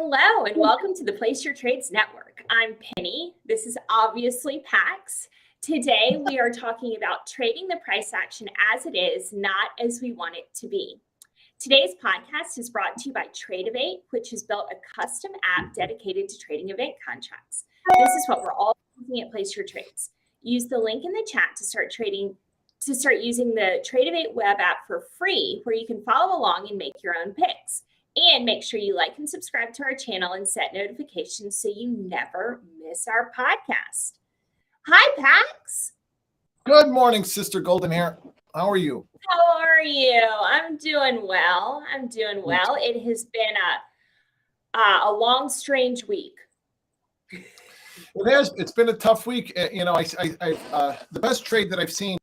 Hello, and welcome to the Place Your Trades Network. I'm Penny. This is obviously Pax. Today, we are talking about trading the price action as it is, not as we want it to be. Today's podcast is brought to you by Tradeovate, which has built a custom app dedicated to trading event contracts. This is what we're all using at Place Your Trades. Use the link in the chat to start using the Tradeovate web app for free, where you can follow along and make your own picks. And make sure you like and subscribe to our channel and set notifications so you never miss our podcast. Hi, Pax. Good morning, Sister Golden Hair. How are you? How are you? I'm doing well. It has been a long, strange week. It has. It's been a tough week. The best trade that I've seen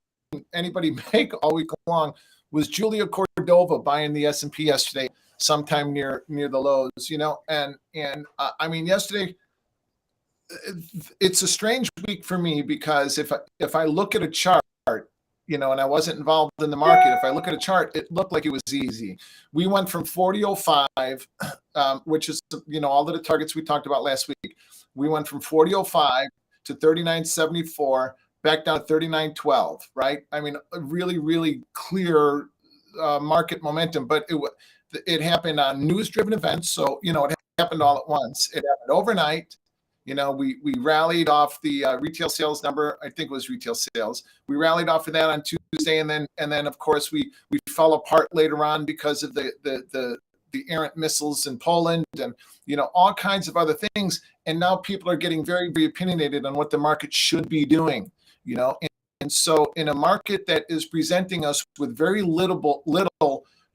anybody make all week long was Julia Cordova buying the S&P yesterday, sometime near the lows. Yesterday, it's a strange week for me because if I look at a chart, and I wasn't involved in the market, if I look at a chart, it looked like it was easy. We went from 40.05, which is all of the targets we talked about last week. We went from 40.05 to 39.74. Back down to 39.12, right? I mean, a really, really clear market momentum, but it happened on news-driven events. So, it happened all at once. It happened overnight. We rallied off the retail sales number. I think it was retail sales. We rallied off of that on Tuesday, and then of course we fell apart later on because of the errant missiles in Poland and all kinds of other things. And now people are getting very, very opinionated on what the market should be doing. And so in a market that is presenting us with very little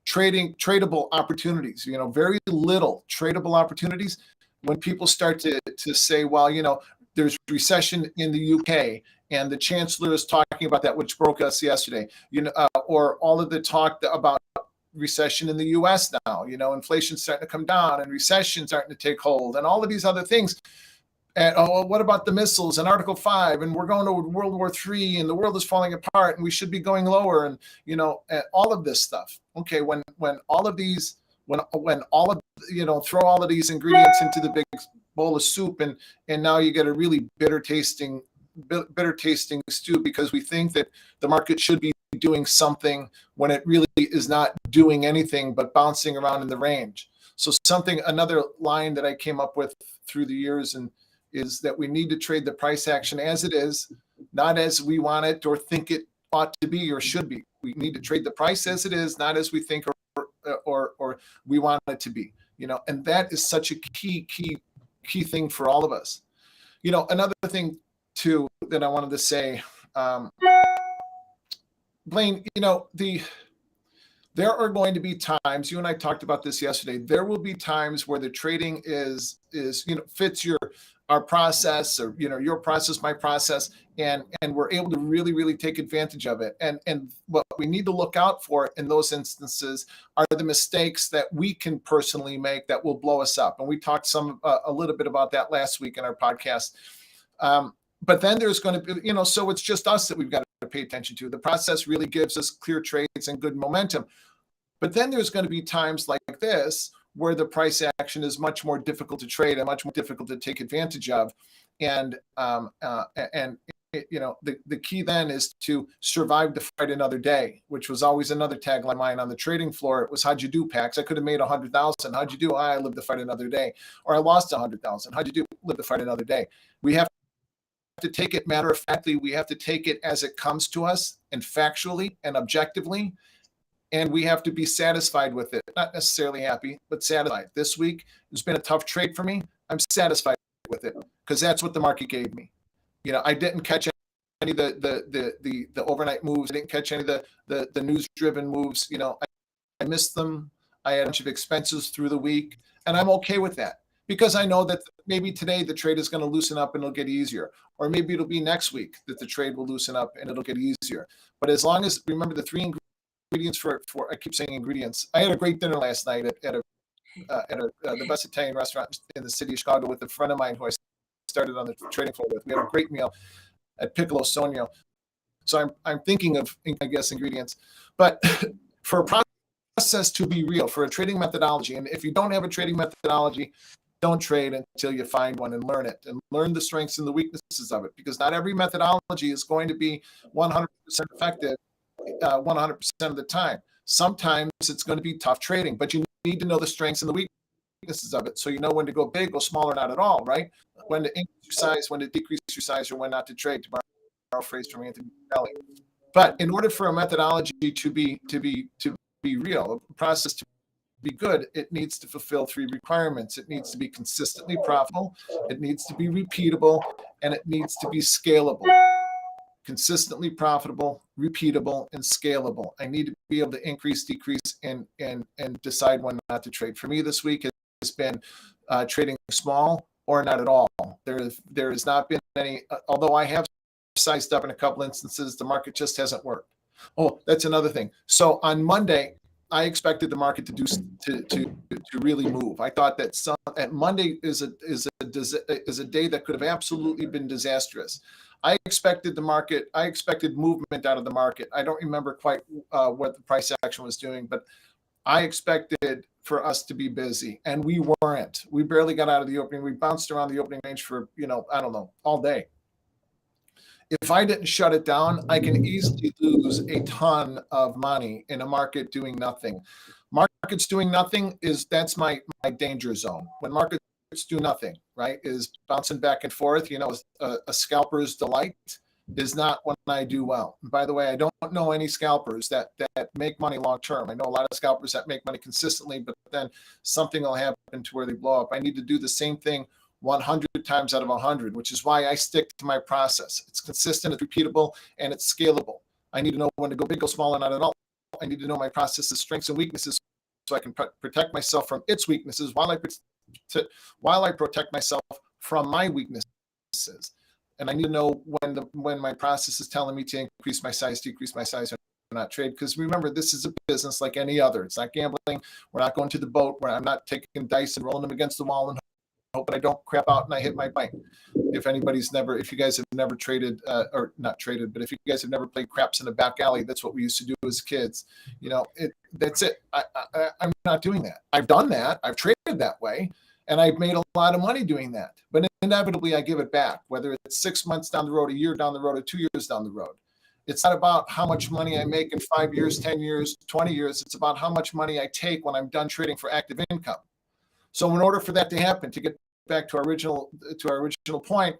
tradable opportunities, very little tradable opportunities, when people start to say, well, there's recession in the UK and the chancellor is talking about that, which broke us yesterday, or all of the talk about recession in the US now, inflation's starting to come down and recession starting to take hold and all of these other things. And what about the missiles and Article 5? And we're going to World War III and the world is falling apart and we should be going lower and, all of this stuff. Okay, when all of these, when all of, throw all of these ingredients into the big bowl of soup and now you get a really bitter tasting stew because we think that the market should be doing something when it really is not doing anything but bouncing around in the range. So another line that I came up with through the years is that we need to trade the price action as it is, not as we want it or think it ought to be or should be. We need to trade the price as it is, not as we think or we want it to be. And that is such a key thing for all of us. Another thing too that I wanted to say, Blaine, there are going to be times, you and I talked about this yesterday, there will be times where the trading is fits our process or, your process, my process, and we're able to really, really take advantage of it. And what we need to look out for in those instances are the mistakes that we can personally make that will blow us up. And we talked a little bit about that last week in our podcast. But then there's going to be, so it's just us that we've got to pay attention to. The process really gives us clear trades and good momentum. But then there's going to be times like this where the price action is much more difficult to trade and much more difficult to take advantage of. And the key then is to survive to fight another day, which was always another tagline of mine on the trading floor. It was, how'd you do, Pax? I could have made 100,000. How'd you do? I lived to fight another day. Or I lost 100,000. How'd you do? Live to fight another day. We have to take it matter of factly. We have to take it as it comes to us and factually and objectively. And we have to be satisfied with it. Not necessarily happy, but satisfied. This week, it's been a tough trade for me. I'm satisfied with it because that's what the market gave me. I didn't catch any of the overnight moves. I didn't catch any of the news-driven moves. I missed them. I had a bunch of expenses through the week, and I'm okay with that because I know that maybe today the trade is going to loosen up and it'll get easier. Or maybe it'll be next week that the trade will loosen up and it'll get easier. But as long as, remember the three ingredients for I keep saying ingredients. I had a great dinner last night at the best Italian restaurant in the city of Chicago with a friend of mine who I started on the trading floor with. We had a great meal at Piccolo Sonio. So I'm thinking of, I guess, ingredients. But for a process to be real, for a trading methodology, and if you don't have a trading methodology, don't trade until you find one and learn it and learn the strengths and the weaknesses of it, because not every methodology is going to be 100% effective 100% of the time. Sometimes it's going to be tough trading, but you need to know the strengths and the weaknesses of it, so you know when to go big, go small, or not at all, right? When to increase your size, when to decrease your size, or when not to trade, to borrow a phrase from Anthony Kelly. But in order for a methodology to be real, a process to be good, it needs to fulfill 3 requirements. It needs to be consistently profitable, it needs to be repeatable, and it needs to be scalable. Consistently profitable, repeatable, and scalable. I need to be able to increase, decrease, and decide when not to trade. For me this week has been trading small or not at all. There has not been any, although I have sized up in a couple instances, the market just hasn't worked. Oh, that's another thing. So on Monday, I expected the market to really move. I thought that Monday is a day that could have absolutely been disastrous. I expected movement out of the market. I don't remember quite what the price action was doing, but I expected for us to be busy, and we weren't. We barely got out of the opening. We bounced around the opening range for, I don't know, all day. If I didn't shut it down, I can easily lose a ton of money in a market doing nothing. Markets doing nothing that's my danger zone. When markets do nothing, right, is bouncing back and forth, a scalper's delight is not when I do well. And by the way, I don't know any scalpers that make money long term. I know a lot of scalpers that make money consistently, but then something will happen to where they blow up. I need to do the same thing 100 times out of 100, which is why I stick to my process. It's consistent, it's repeatable, and it's scalable. I need to know when to go big, go small, or not at all. I need to know my process's strengths and weaknesses so I can protect myself from its weaknesses while I protect myself from my weaknesses. And I need to know when my process is telling me to increase my size, decrease my size, or not trade. Because remember, this is a business like any other. It's not gambling. We're not going to the boat where I'm not taking dice and rolling them against the wall and hoping I don't crap out and I hit my bank. If you guys have never traded, or not traded, but if you guys have never played craps in a back alley, that's what we used to do as kids. That's it. I'm not doing that. I've done that. I've traded that way, and I've made a lot of money doing that. But inevitably, I give it back, whether it's 6 months down the road, a year down the road, or 2 years down the road. It's not about how much money I make in 5 years, 10 years, 20 years. It's about how much money I take when I'm done trading for active income. So in order for that to happen, to get back to our original point,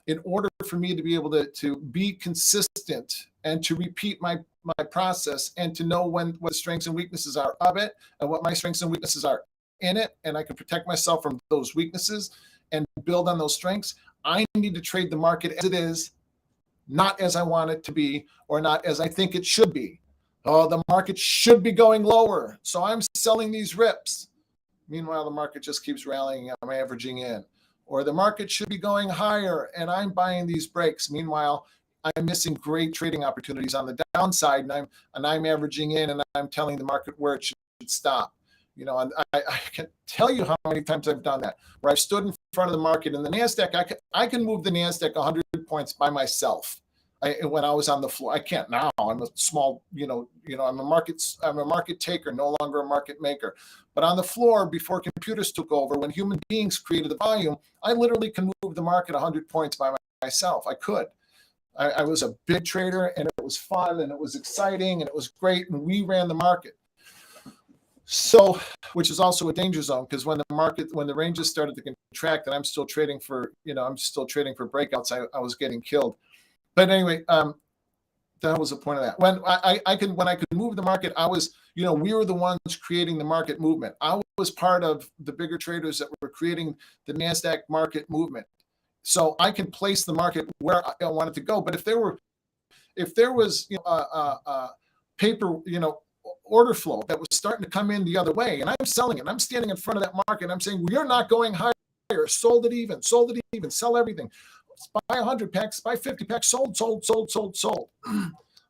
in order for me to be able to be consistent and to repeat my process and to know what strengths and weaknesses are of it and what my strengths and weaknesses are in it, and I can protect myself from those weaknesses and build on those strengths, I need to trade the market as it is, not as I want it to be or not as I think it should be. Oh, the market should be going lower, so I'm selling these rips. Meanwhile, the market just keeps rallying. I'm averaging in. Or the market should be going higher, and I'm buying these breaks. Meanwhile, I'm missing great trading opportunities on the downside, and I'm averaging in, and I'm telling the market where it should stop. And I can tell you how many times I've done that, where I've stood in front of the market, and the NASDAQ, I can move the NASDAQ 100 points by myself. When I was on the floor, I can't now. I'm a small, I'm a market taker, no longer a market maker. But on the floor, before computers took over, when human beings created the volume, I literally can move the market 100 points by myself. I could. I was a big trader, and it was fun, and it was exciting, and it was great, and we ran the market. So, which is also a danger zone, because when the ranges started to contract, and I'm still trading for breakouts, I was getting killed. But anyway, that was the point of that. When I could move the market, I was, we were the ones creating the market movement. I was part of the bigger traders that were creating the NASDAQ market movement. So I can place the market where I want it to go. But if there was paper, order flow that was starting to come in the other way, and I'm selling it, I'm standing in front of that market, and I'm saying, we are not going higher, sold it even, sell everything. Buy 100 packs, buy 50 packs, sold.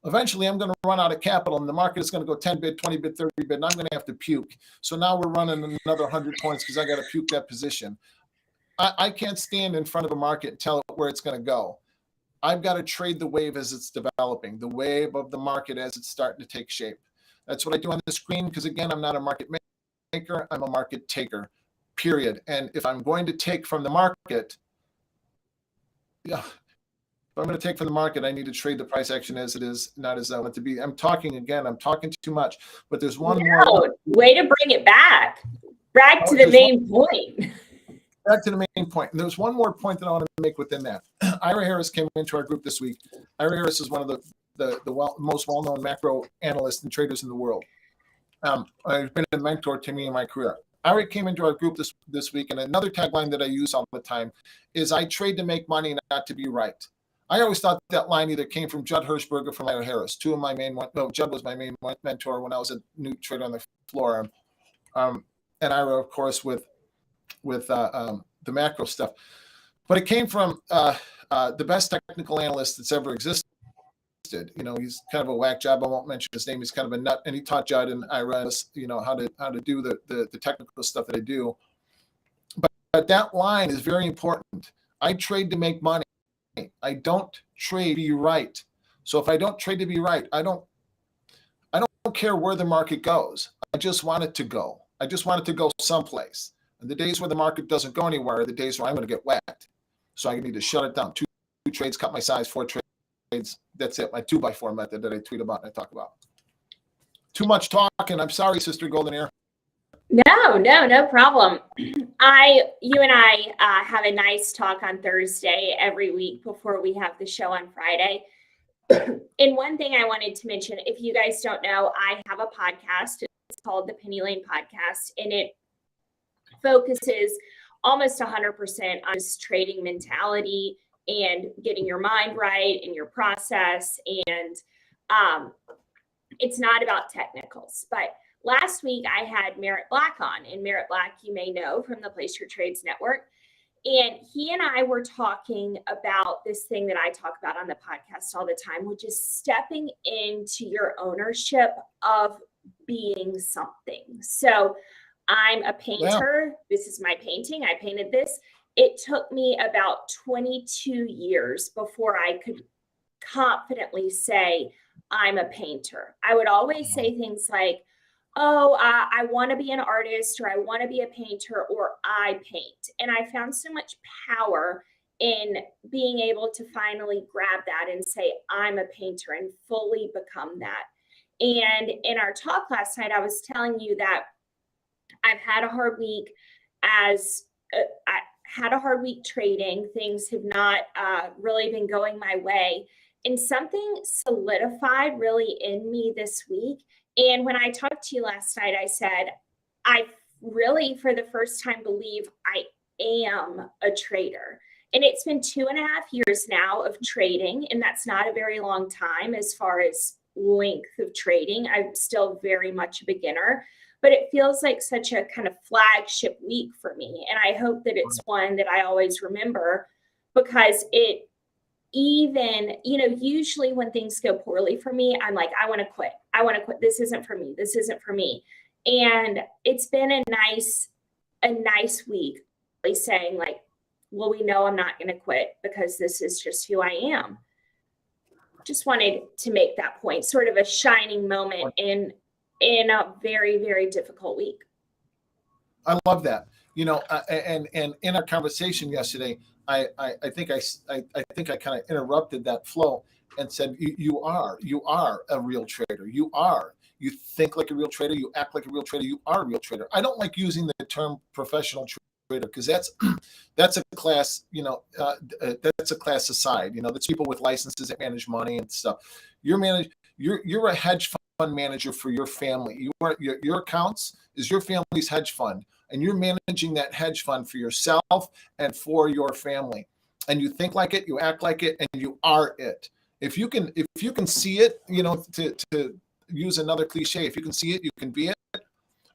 Eventually, I'm going to run out of capital, and the market is going to go 10 bid, 20 bid, 30 bid, and I'm going to have to puke. So now we're running another 100 points because I got to puke that position. I can't stand in front of a market and tell it where it's going to go. I've got to trade the wave as it's developing, the wave of the market as it's starting to take shape. That's what I do on the screen because, again, I'm not a market maker. I'm a market taker. period. And if I'm going to take from the market, yeah, if I'm going to take from the market, I need to trade the price action as it is, not as I want it to be. I'm talking too much, but there's one more. Way to bring it back to the main point. Back to the main point. And there's one more point that I want to make within that. Ira Harris came into our group this week. Ira Harris is one of the most well-known macro analysts and traders in the world. I've been a mentor to me in my career. Ira came into our group this week, and another tagline that I use all the time is, I trade to make money, not to be right. I always thought that line either came from Judd Hirschberg or from Ira Harris. Two of my main ones. No, Judd was my main mentor when I was a new trader on the floor. And Ira, of course, with the macro stuff. But it came from the best technical analyst that's ever existed. You know, he's kind of a whack job. I won't mention his name. He's kind of a nut, and he taught Judd and Ira, you know, how to do the technical stuff that I do. But that line is very important. I trade to make money. I don't trade to be right. So if I don't trade to be right, I don't care where the market goes. I just want it to go. I just want it to go someplace. And the days where the market doesn't go anywhere are the days where I'm going to get whacked. So I need to shut it down. Two trades, cut my size, 4 trades. That's it. My 2x4 method that I tweet about and I talk about. Too much talking. I'm sorry, Sister Golden Air. No problem. You and I have a nice talk on Thursday every week before we have the show on Friday. And one thing I wanted to mention, if you guys don't know, I have a podcast. It's called the Penny Lane Podcast, and it focuses almost 100% on just trading mentality and getting your mind right and your process. And it's not about technicals. But last week I had Merritt Black on, and Merritt Black, you may know from the Place Your Trades Network. And he and I were talking about this thing that I talk about on the podcast all the time, which is stepping into your ownership of being something. So I'm a painter. Wow. This is my painting. I painted this. It took me about 22 years before I could confidently say I'm a painter. I would always say things like, oh, I want to be an artist, or I want to be a painter, or I paint. And I found so much power in being able to finally grab that and say, I'm a painter, and fully become that. And in our talk last night, I was telling you that I've had a hard week I had a hard week trading. Things have not really been going my way. And something solidified really in me this week. And when I talked to you last night, I said, I really, for the first time, believe I am a trader. And it's been 2.5 years now of trading. And that's not a very long time as far as length of trading. I'm still very much a beginner. But it feels like such a kind of flagship week for me. And I hope that it's one that I always remember, because it even, usually when things go poorly for me, I'm like, I want to quit. This isn't for me. This isn't for me. And it's been a nice week, really saying like, well, we know I'm not going to quit because this is just who I am. Just wanted to make that point, sort of a shining moment in a very, very difficult week. I love that. And in our conversation yesterday, I think I kind of interrupted that flow and said, you are a real trader. You think like a real trader. You act like a real trader. You are a real trader. I don't like using the term professional trader because that's a class, that's a class aside. That's people with licenses that manage money and stuff. You're a hedge fund manager for your family. Your accounts is your family's hedge fund, and you're managing that hedge fund for yourself and for your family. And you think like it, you act like it, and you are it. If you can see it, to use another cliche, if you can see it, you can be it.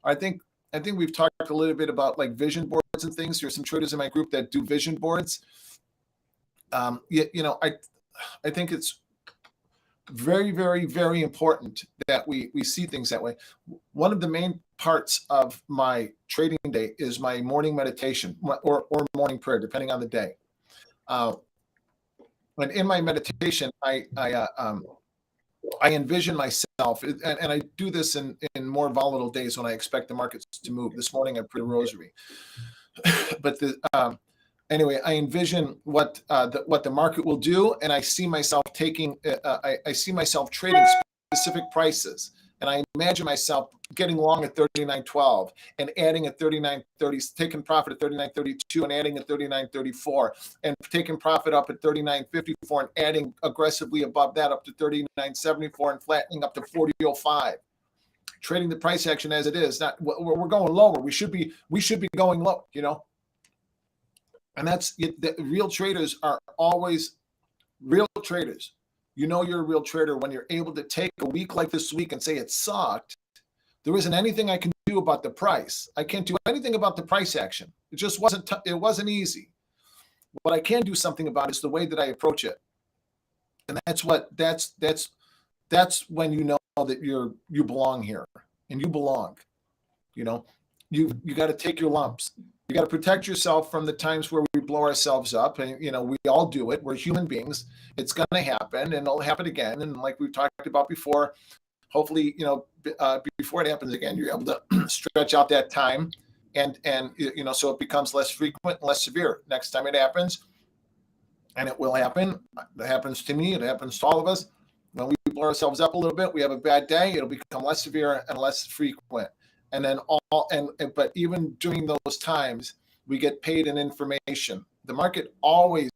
I think we've talked a little bit about like vision boards and things. There's some traders in my group that do vision boards. I think it's very, very, very important that we see things that way. One of the main parts of my trading day is my morning meditation or morning prayer, depending on the day. And in my meditation, I I envision myself, and I do this in more volatile days when I expect the markets to move. This morning I put a rosary, but anyway, I envision what the market will do, and I see myself taking, I see myself trading specific prices, and I imagine myself getting long at 39.12 and adding at 39.30, taking profit at 39.32 and adding at 39.34, and taking profit up at 39.54 and adding aggressively above that up to 39.74 and flattening up to 40.05. Trading the price action as it is. Not we're going lower. We should be going low. And that's it. The real traders are always real traders. You're a real trader when you're able to take a week like this week and say it sucked. There isn't anything I can do about the price. I can't do anything about the price action. It just wasn't. It wasn't easy. What I can do something about is the way that I approach it, and that's when you know that you belong here, and you belong. You got to take your lumps. You got to protect yourself from the times where we blow ourselves up, and we all do it. We're human beings. It's going to happen, and it'll happen again. And like we've talked about before, hopefully, before it happens again, you're able to stretch out that time, and so it becomes less frequent and less severe. Next time it happens, and it will happen. It happens to me. It happens to all of us. When we blow ourselves up a little bit, we have a bad day. It'll become less severe and less frequent. And then but even during those times, we get paid in information. The market always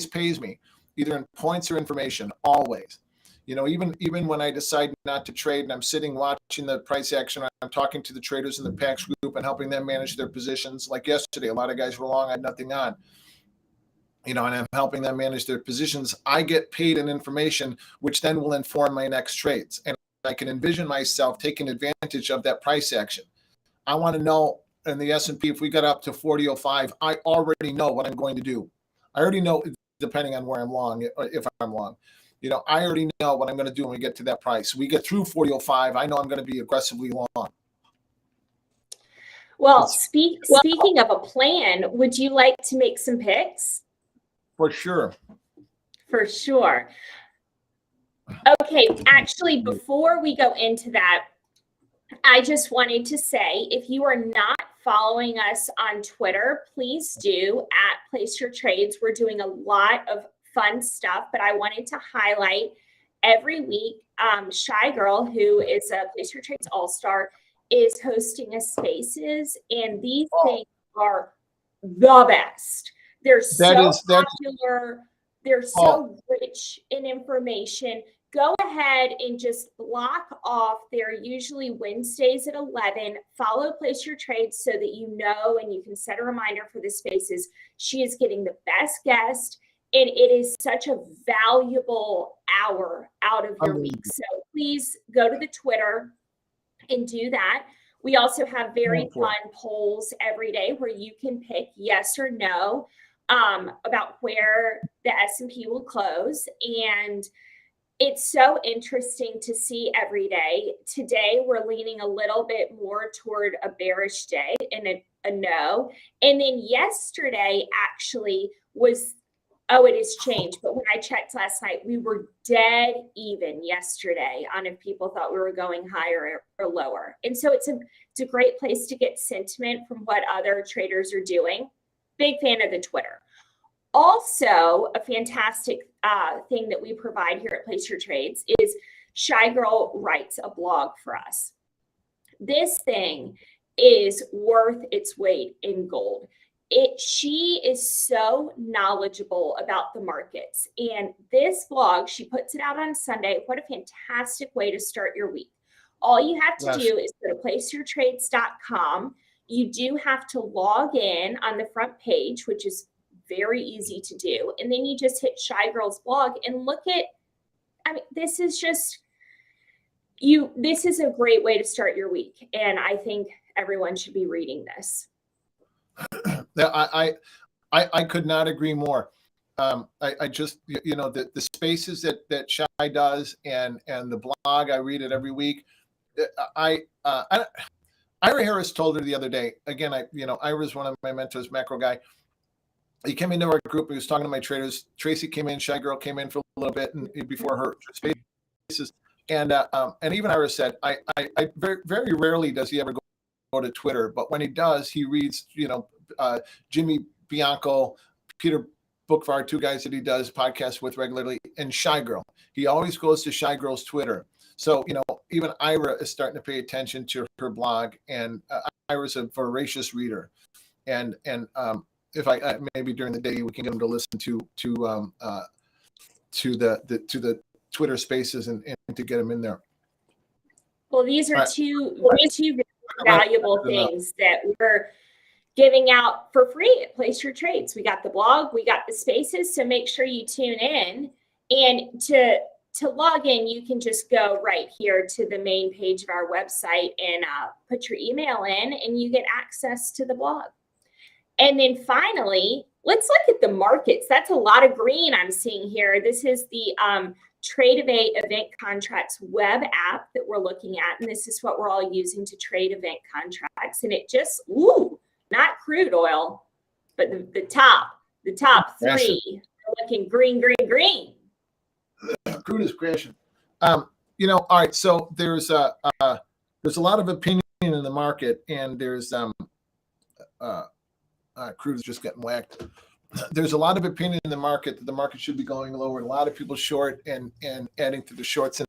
pays me, either in points or information, always. Even when I decide not to trade and I'm sitting watching the price action, I'm talking to the traders in the PAX group and helping them manage their positions. Like yesterday, a lot of guys were long, I had nothing on. And I'm helping them manage their positions. I get paid in information, which then will inform my next trades. And I can envision myself taking advantage of that price action. I want to know in the S&P, if we got up to 40.05, I already know what I'm going to do. I already know, depending on where I'm long, if I'm long, I already know what I'm going to do when we get to that price. We get through 40.05, I know I'm going to be aggressively long. Well, speaking of a plan, would you like to make some picks? For sure. For sure. Okay, actually, before we go into that, I just wanted to say, if you are not following us on Twitter, please do at Place Your Trades. We're doing a lot of fun stuff, but I wanted to highlight every week, Shy Girl, who is a Place Your Trades All-Star, is hosting a Spaces, and these things are the best. They're so popular. They're so rich in information. Go ahead and just block off. They're usually Wednesdays at 11. Follow Place Your Trades so that you know and you can set a reminder for the Spaces. She is getting the best guest, and it is such a valuable hour out of your week. So please go to the Twitter and do that. We also have very fun polls every day where you can pick yes or no about where the S&P will close. And it's so interesting to see every day. Today, we're leaning a little bit more toward a bearish day and a no. And then yesterday actually was, it has changed. But when I checked last night, we were dead even yesterday on if people thought we were going higher or lower. And so it's a great place to get sentiment from what other traders are doing. Big fan of the Twitter. Also, a fantastic thing that we provide here at Place Your Trades is Shy Girl writes a blog for us. This thing is worth its weight in gold. She is so knowledgeable about the markets. And this blog, she puts it out on Sunday. What a fantastic way to start your week. All you have to do is go to placeyourtrades.com. You do have to log in on the front page, which is very easy to do. And then you just hit Shy Girl's blog and look at, this is just, this is a great way to start your week. And I think everyone should be reading this. I could not agree more. I just, the spaces that Shy does and the blog, I read it every week. Ira Harris told her the other day, again, Ira's one of my mentors, macro guy. He came into our group. He was talking to my traders. Tracy came in, Shy Girl came in for a little bit, and before her space, And even Ira said, I very, very rarely does he ever go to Twitter, but when he does, he reads, Jimmy Bianco, Peter Bookvar, two guys that he does podcasts with regularly, and Shy Girl. He always goes to Shy Girl's Twitter. So, even Ira is starting to pay attention to her blog, and Ira's a voracious reader. And if I maybe during the day we can get him to listen to the Twitter Spaces and to get him in there. Well, these are two very valuable things that we're giving out for free at Place Your Trades. We got the blog, we got the Spaces, so make sure you tune in. And to log in, you can just go right here to the main page of our website and put your email in, and you get access to the blog. And then finally, let's look at the markets. That's a lot of green I'm seeing here. This is the Trade Event Contracts web app that we're looking at, and this is what we're all using to trade event contracts. And it just, not crude oil, but the top three are looking green, green, green. Crude is crashing. All right. So there's a lot of opinion in the market, and there's crude is just getting whacked. There's a lot of opinion in the market that the market should be going lower. A lot of people short and adding to the shorts, and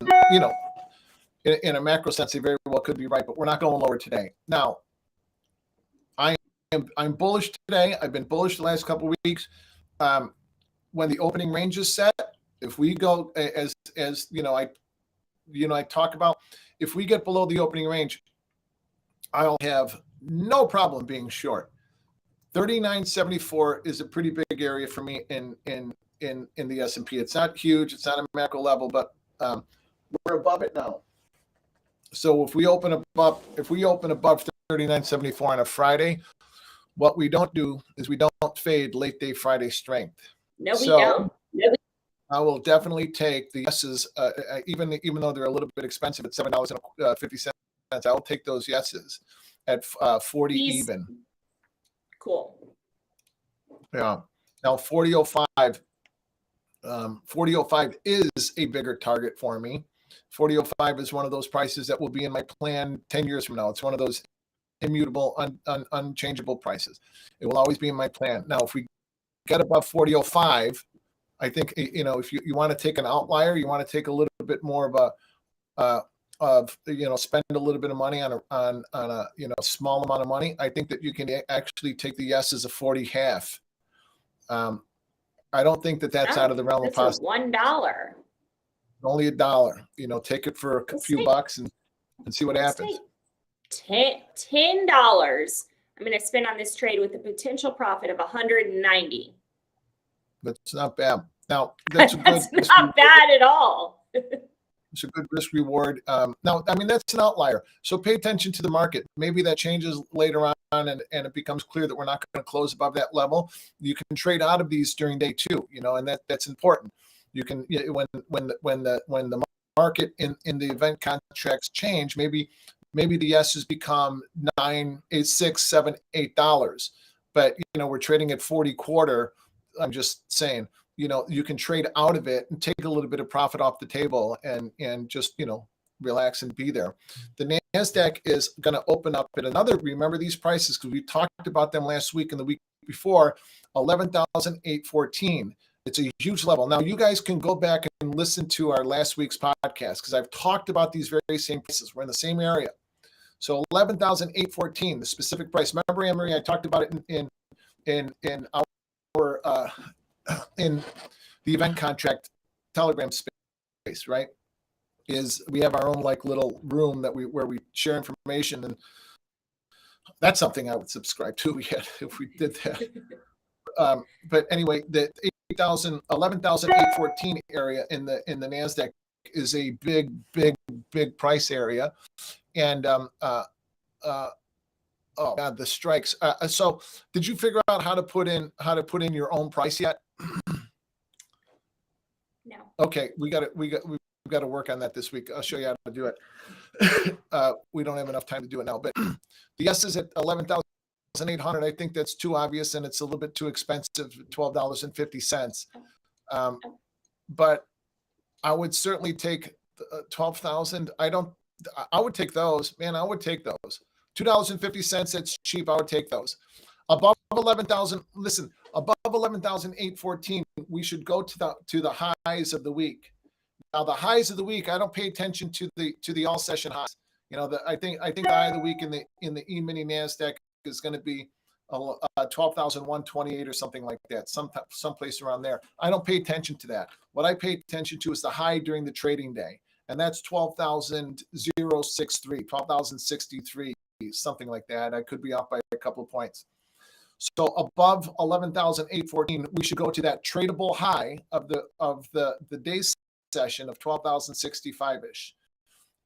in a macro sense, they very well could be right, but we're not going lower today. Now, I'm bullish today. I've been bullish the last couple of weeks. When the opening range is set, if we go as I talk about, if we get below the opening range, I'll have no problem being short. 39.74 is a pretty big area for me in the S&P. It's not huge. It's not a macro level, but we're above it now. So if we open above 39.74 on a Friday, what we don't do is we don't fade late day Friday strength. No, we don't. I will definitely take the yeses, even though they're a little bit expensive at $7.50. I'll take those yeses at 40 even. Cool. Yeah. Now 40.05. 40.05 is a bigger target for me. 40.05 is one of those prices that will be in my plan 10 years from now. It's one of those immutable, unchangeable prices. It will always be in my plan. Now, if we get above 40.05, I think, if you want to take an outlier, you want to take a little bit more of spend a little bit of money on a small amount of money. I think that you can actually take the yeses of 40.5. I don't think that's out of the realm of possibility. $1. Only $1. Take it for a few bucks and see what happens. $10. I'm going to spend on this trade with a potential profit of $190. That's not bad. Now that's not bad at all. It's a good risk reward. Now, that's an outlier. So pay attention to the market. Maybe that changes later on, and it becomes clear that we're not going to close above that level. You can trade out of these during day two, and that's important. You can when the market in the event contracts change, maybe the yeses become $9, $8, $6, $7, $8. But we're trading at 40 quarter. I'm just saying, you can trade out of it and take a little bit of profit off the table and just, relax and be there. The NASDAQ is going to open up at remember these prices, because we talked about them last week and the week before, 11,814. It's a huge level. Now, you guys can go back and listen to our last week's podcast, because I've talked about these very same prices. We're in the same area. So 11,814, the specific price. Remember, Anne-Marie, I talked about it in the event contract Telegram space, right? Is we have our own little room where we share information, and that's something I would subscribe to if we did that. But anyway, the 11,814 area in the NASDAQ is a big price area, and oh God, the strikes. So did you figure out how to put in your own price yet? No. Okay, we've got to work on that this week. I'll show you how to do it. We don't have enough time to do it now, but the yes is at 11,800. I think that's too obvious, and it's a little bit too expensive, $12.50. But I would certainly take 12,000. I would take those, man. I would take those. $2.50. That's cheap. I would take those. Above 11,000. Listen, above 11,814, we should go to the highs of the week. Now, the highs of the week, I don't pay attention to the all session highs. I think the high of the week in the E-mini NASDAQ is going to be 12,128 or something like that, someplace around there. I don't pay attention to that. What I pay attention to is the high during the trading day, and that's 12,063, 12,063, something like that. I could be off by a couple of points. So above 11,814, we should go to that tradable high of the day's session of 12,065-ish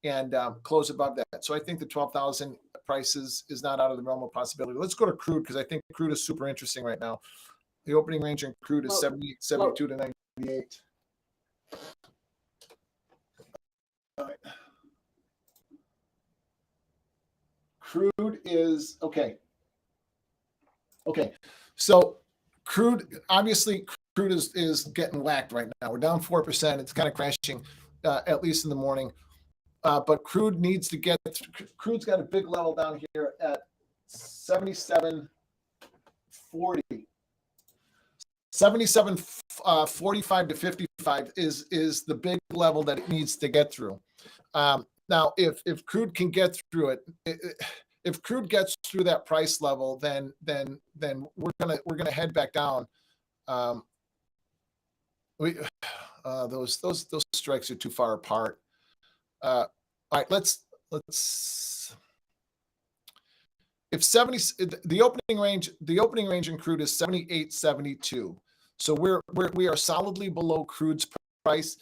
and close above that. So I think the 12,000 prices is not out of the realm of possibility. Let's go to crude because I think crude is super interesting right now. The opening range in crude is 72 to 98. All right. Crude is okay. Okay, so crude, obviously, crude is getting whacked right now. We're down 4%. It's kind of crashing, at least in the morning. But crude needs to crude's got a big level down here at 77.40. 77.45 to 55 is the big level that it needs to get through. Now, if crude can get through it, if crude gets through that price level, then we're gonna head back down. Those strikes are too far apart. All right, let's if 70 the opening range in crude is 78.72. So we are solidly below crude's price,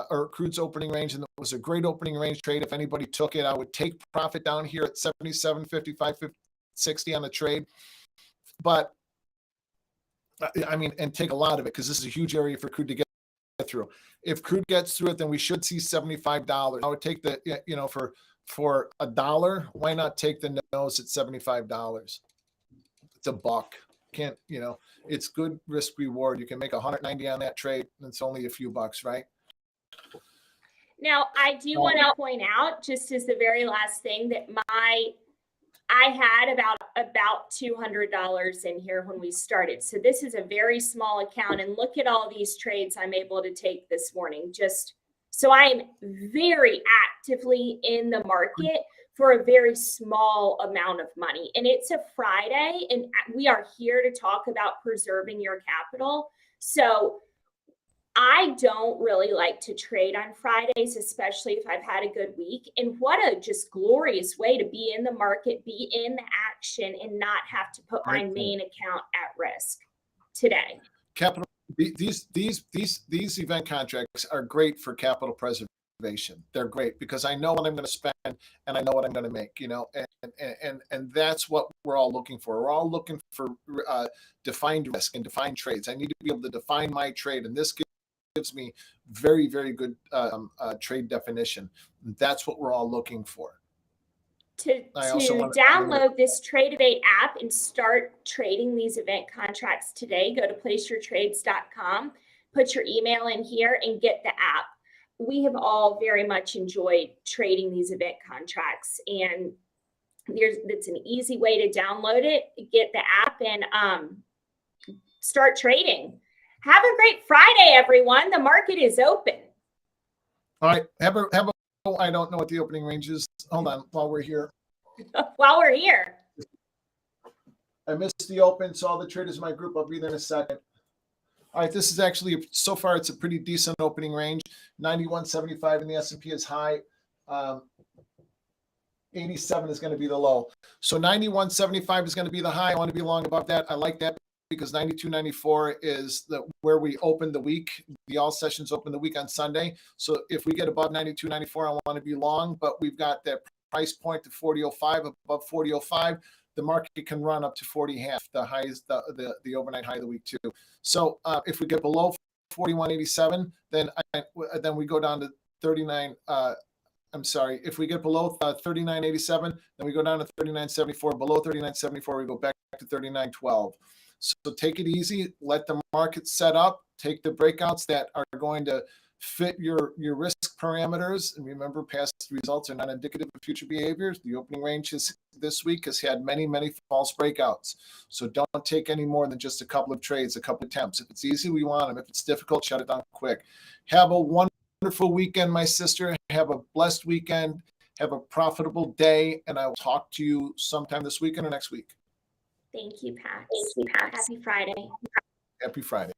or crude's opening range, and it was a great opening range trade. If anybody took it, I would take profit down here at 77.55, 60 on the trade. But I mean, and take a lot of it because this is a huge area for crude to get through. If crude gets through it, then we should see $75. I would take the, for $1, why not take the nose at $75? It's $1. Can't, it's good risk reward. You can make 190 on that trade, and it's only a few bucks, right? Now, I do want to point out, just as the very last thing, that I had about $200 in here when we started. So this is a very small account, and look at all these trades I'm able to take this morning. So I am very actively in the market for a very small amount of money. And it's a Friday, and we are here to talk about preserving your capital. So I don't really like to trade on Fridays, especially if I've had a good week. And what a just glorious way to be in the market, be in the action, and not have to put my main account at risk today. Capital. These event contracts are great for capital preservation. They're great because I know what I'm going to spend and I know what I'm going to make, and that's what we're all looking for. We're all looking for defined risk and defined trades. I need to be able to define my trade, and this gives me very, very good trade definition. That's what we're all looking for. To download this Trade-Evade app and start trading these event contracts today, go to placeyourtrades.com, put your email in here, and get the app. We have all very much enjoyed trading these event contracts, and it's an easy way to download it, get the app, and start trading. Have a great Friday, everyone. The market is open. All right. I don't know what the opening range is. Hold on while we're here. While we're here. I missed the open, so all the traders in my group, I'll be there in a second. All right, this is actually, so far, it's a pretty decent opening range. 91.75 in the S&P is high. 87 is going to be the low. So 91.75 is going to be the high. I want to be long above that. I like that because 92.94 is where we open the week. The all sessions open the week on Sunday. So if we get above 92.94, I want to be long, but we've got that price point to 40.05. Above 40.05, the market can run up to 40.5. The highest, the overnight high of the week too. So if we get below 41.87, then we go down to 39. If we get below 39.87, then we go down to 39.74. Below 39.74, we go back to 39.12. So take it easy. Let the market set up. Take the breakouts that are going to fit your risk parameters. And remember, past results are not indicative of future behaviors. The opening range this week has had many, many false breakouts. So don't take any more than just a couple of trades, a couple of attempts. If it's easy, we want them. If it's difficult, shut it down quick. Have a wonderful weekend, my sister. Have a blessed weekend. Have a profitable day. And I will talk to you sometime this weekend or next week. Thank you, Pax. Happy Friday. Happy Friday.